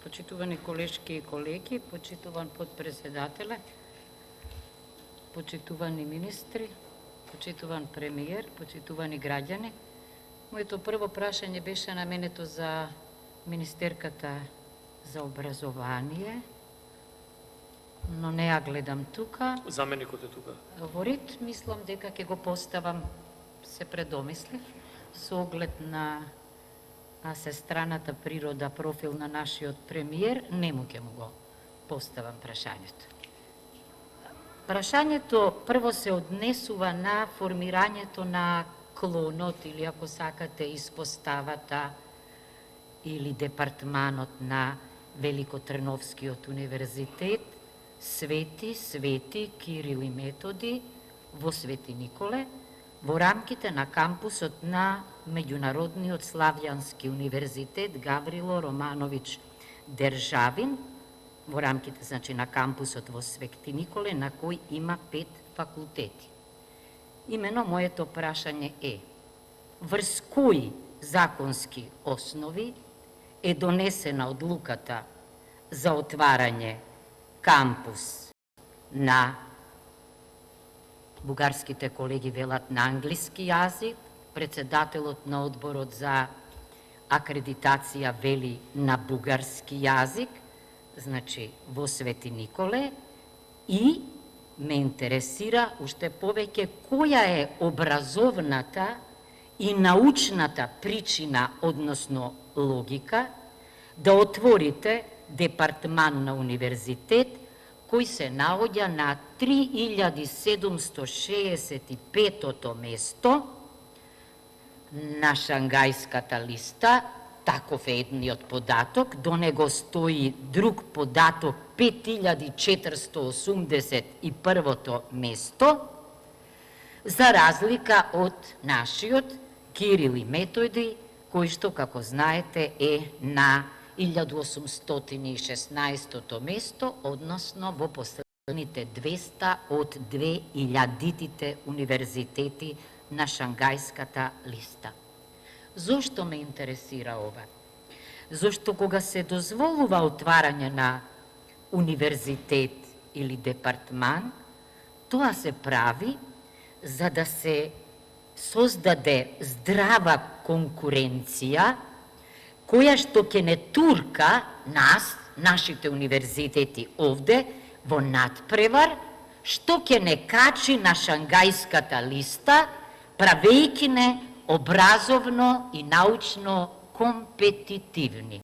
Почитувани колешки и колеги, почитуван подпредседателе, почитувани министри, почитуван премиер, почитувани граѓани. Моето прво прашање беше наменето за министерката за образование, но не ја гледам тука. Заменикот е тука. Во ред, мислам дека ќе го поставам, се предомислив, со оглед на сестраната природа профил на нашиот премиер, нему ќе му го поставам прашањето. Прашањето прво се однесува на формирањето на клонот или, ако сакате, испоставата или департманот на Великотрновскиот универзитет Свети Кирил и Методи во Свети Николе, во рамките на кампусот на Меѓународниот славјански универзитет Гаврило Романович Државин, во рамките, значи, на кампусот во Свети Николе, на кој има 5 факултети. Имено моето прашање е: врз кои законски основи е донесена одлуката за отварање кампус на, бугарските колеги велат, на англиски јазик, председателот на одборот за акредитација вели на бугарски јазик, значи во Свети Николе, и ме интересира уште повеќе која е образовната и научната причина, односно логика, да отворите департман на универзитет кој се наоѓа на 3765-то место на Шангајската листа. Таков е едниот податок, до него стои друг податок 5481-то место, за разлика од нашиот Кирил и Методи, кој што, како знаете, е на 1816-то место, односно во последните 200 од 2000-тите универзитети на Шангајската листа. Зошто ме интересира ова? Зошто кога се дозволува отварање на универзитет или департман, тоа се прави за да се создаде здрава конкуренција, која што ќе не турка нас, нашите универзитети овде, во надпревар, што ќе не качи на Шангајската листа, правејќи не образовно и научно компетитивни.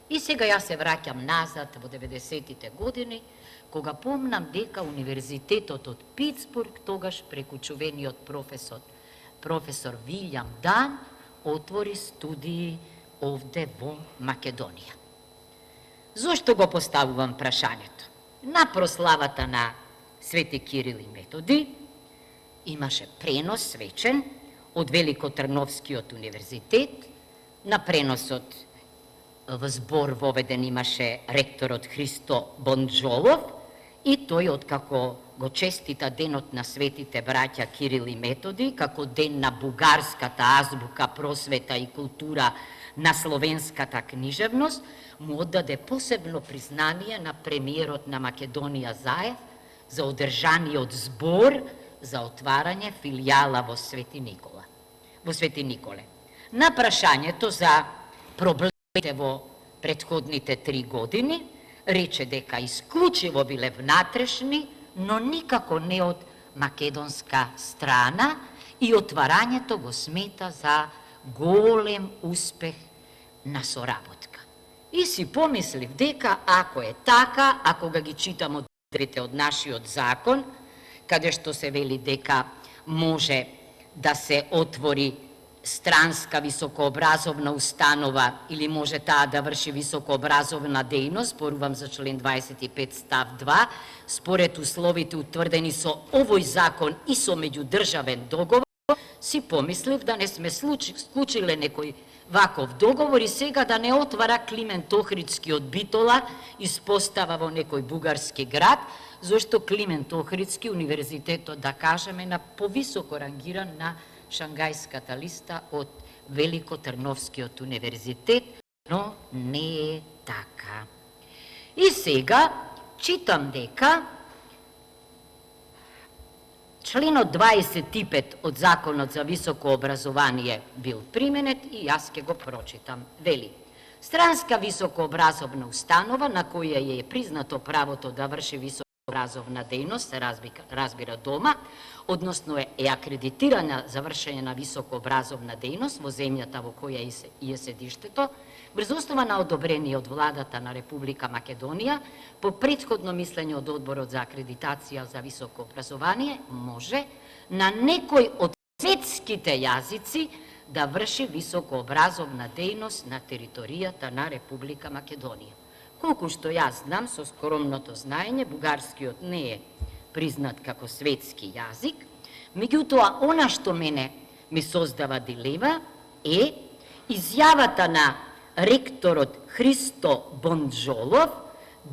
И сега јас се враќам назад во 90-тите години, кога помнам дека универзитетот од Питсбург, тогаш преку чувениот професор Вилјам Дан, отвори студии овде во Македонија. Зошто го поставувам прашањето? На прославата на Свети Кирил и Методи имаше пренос свечен од Великотрновскиот универзитет. На преносот во збор воведен имаше ректорот Христо Бонџолов и тој, откако го честита денот на светите браќа Кирил и Методи, како ден на бугарската азбука, просвета и култура, на словенската книжевност, му оддаде посебно признание на премиерот на Македонија Заев за одржаниот збор за отварање филијала во Свети Николе. На прашањето за проблемите во претходните 3 години, рече дека исклучиво биле внатрешни, но никако не од македонска страна, и отварањето го смета за голем успех на соработка. И си помислив дека ако е така, ако ги читам одредбите од нашиот закон, каде што се вели дека може да се отвори странска високообразовна установа или може таа да врши високообразовна дејност, зборувам за член 25 став 2, според условите утврдени со овој закон и со меѓудржавен договор, си помислив да не сме склучиле некој ваков договор и сега да не отвара Климент Охридски од Битола испостава во некој бугарски град, зашто Климент Охридски универзитетот, да кажеме, на повисоко рангиран на Шангајската листа од Великотрновскиот универзитет, но не е така. И сега читам дека членот 25 од Законот за високо образование бил применет и јас ќе го прочитам. Вели: странска високообразовна установа на која е признато правото да врши високообразовна дејност, се разбира дома, односно е акредитирана за вршење на високообразовна дејност во земјата во која е седиштето, врз основа на одобрение од владата на Република Македонија, по претходно мислење од Одборот за акредитација за високо образование, може на некој од светските јазици да врши високообразовна дејност на територијата на Република Македонија. Колку што јас знам, со скромното знаење, бугарскиот не е признат како светски јазик, меѓутоа, она што мене ми создава дилема е изјавата на ректорот Христо Бонџолов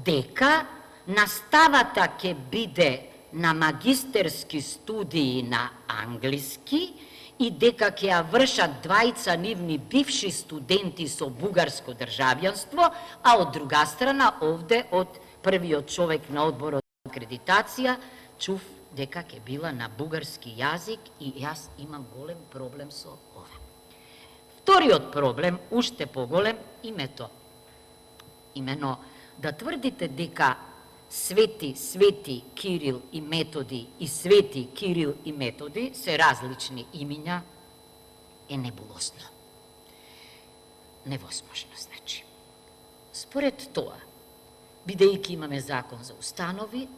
дека наставата ќе биде на магистерски студии на англиски и дека ќе ја вршат двајца нивни бивши студенти со бугарско државјанство, а од друга страна, овде од првиот човек на Одборот за акредитација, чув дека ќе била на бугарски јазик и јас имам голем проблем со ова. Вториот проблем, уште поголем, името. Имено да тврдите дека Свети Кирил и Методи и Свети Кирил и Методи се различни имиња е небулосно. Невозможно, значи. Според тоа, бидејќи имаме закон за установи,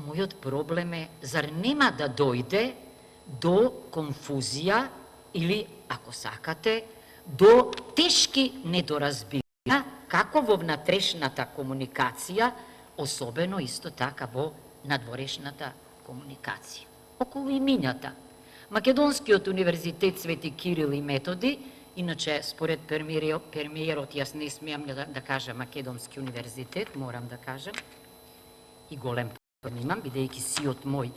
мојот проблем е, зар нема да дојде до конфузија или, ако сакате, до тешки недоразбирања како во внатрешната комуникација, особено исто така во надворешната комуникација. Околу имињата. Македонскиот универзитет Свети Кирил и Методи, иначе според премиерот, јас не смеам да кажам Македонски универзитет, морам да кажам, и голем проблем имам, бидејќи сиот мој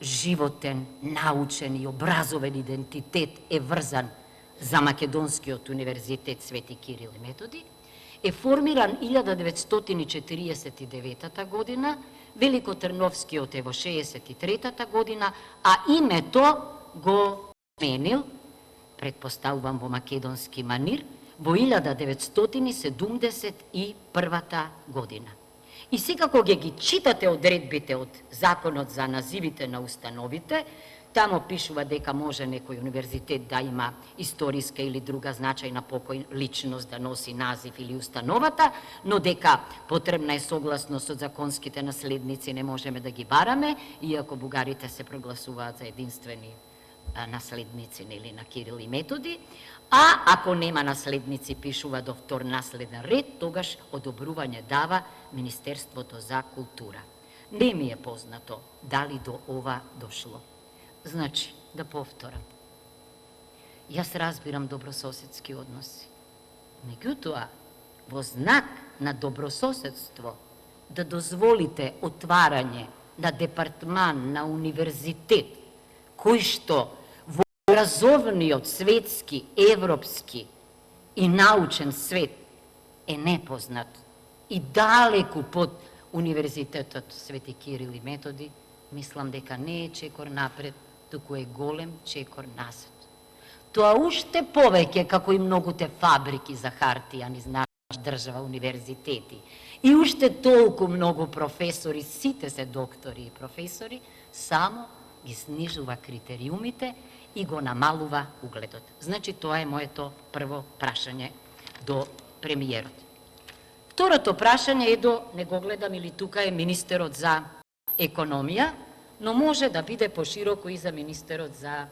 животен, научен и образовен идентитет е врзан за Македонскиот универзитет Свети Кирил и Методи, е формиран 1949 година, Великотрновскиот е во 63 година, а името го сменил, предпоставувам во македонски манир, во 1971 година. И сега кога ги читате одредбите од Законот за називите на установите, тамо пишува дека може некој универзитет да има историска или друга значајна покој личност да носи назив или установата, но дека потребна е согласност од законските наследници, не можеме да ги бараме, иако бугарите се прогласуваат за единствени наследници нели на Кирил и Методи, а ако нема наследници, пишува до втор наследен ред, тогаш одобрување дава Министерството за култура. Не ми е познато дали до ова дошло. Значи, да повторам, јас разбирам добрососедски односи. Меѓутоа, во знак на добрососедство, да дозволите отварање на департман на универзитет, кој што во образовниот светски, европски и научен свет е непознат и далеку под Универзитетот Свети Кирил и Методи, мислам дека не е чекор напред, туку е голем чекор назад. Тоа уште повеќе како и многуте фабрики за хартија низ наша држава, универзитети. И уште толку многу професори, сите се доктори и професори, само ги снижува критериумите и го намалува угледот. Значи, тоа е моето прво прашање до премиерот. Второто прашање е до, не го гледам или тука е министерот за економија, но може да биде пошироко и за министерот за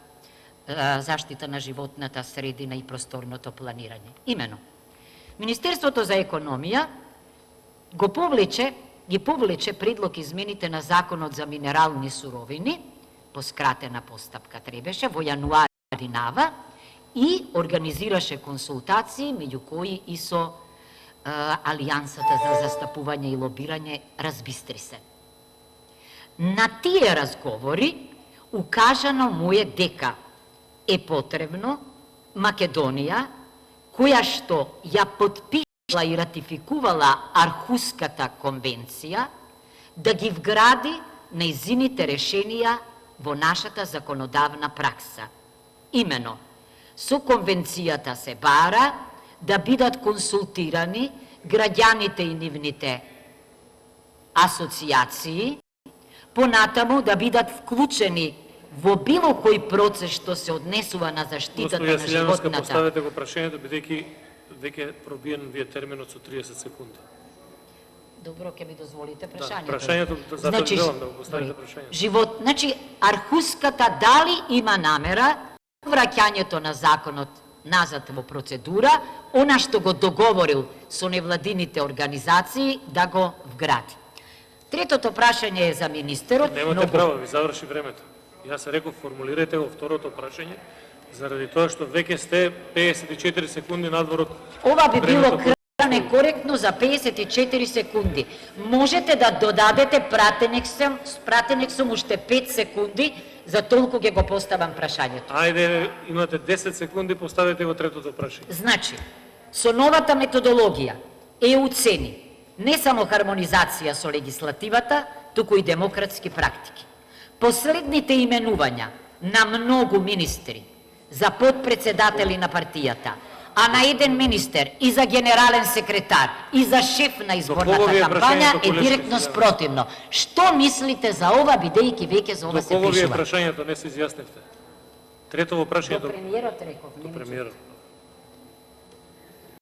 заштита на животната средина и просторното планирање. Имено, Министерството за економија ги повлече предлог измените на Законот за минерални суровини, по скратена постапка требеше, во јануари годинава, и организираше консултации, меѓу кои и со Алијансата за застапување и лобирање разбистри се. На тие разговори укажано му е дека е потребно Македонија, која што ја подпише и ратификувала Архуската конвенција, да ги вгради нејзините решенија во нашата законодавна пракса. Имено, со конвенцијата се бара да бидат консултирани граѓаните и нивните асоцијации, понатаму да бидат вклучени во било кој процес што се однесува на заштитата на животната. Поставете го прашањето, бидејќи веќе пробиен вие терминот со 30 секунди. Добро, ќе ми дозволите прашањето. Да, прашањето, затоа ви велам да го поставите прашањето. Значи, Архуската дали има намера враќањето на законот назад во процедура, она што го договорил со невладините организации да го вгради. Третото прашање е за министерот. Немате право, ви заврши времето. Јас реков, формулирайте го второто прашање, заради тоа што веќе сте 54 секунди надвор од ова би било крайне коректно за 54 секунди. Можете да додадете пратенексом уште 5 секунди, за толку ќе го поставам прашањето. Ајде, имате 10 секунди, поставете го третото прашање. Значи, со новата методологија ЕУ цени не само хармонизација со легислативата, туку и демократски практики. Последните именувања на многу министри за подпредседатели на партијата, а на еден министер и за генерален секретар и за шеф на изборната кампања е директно спротивно. Што мислите за ова, бидејќи веќе за ова се пишува? До кого ви е прашањето, не се изјасневте? Третово прашање до премиерот реков. До премиерот.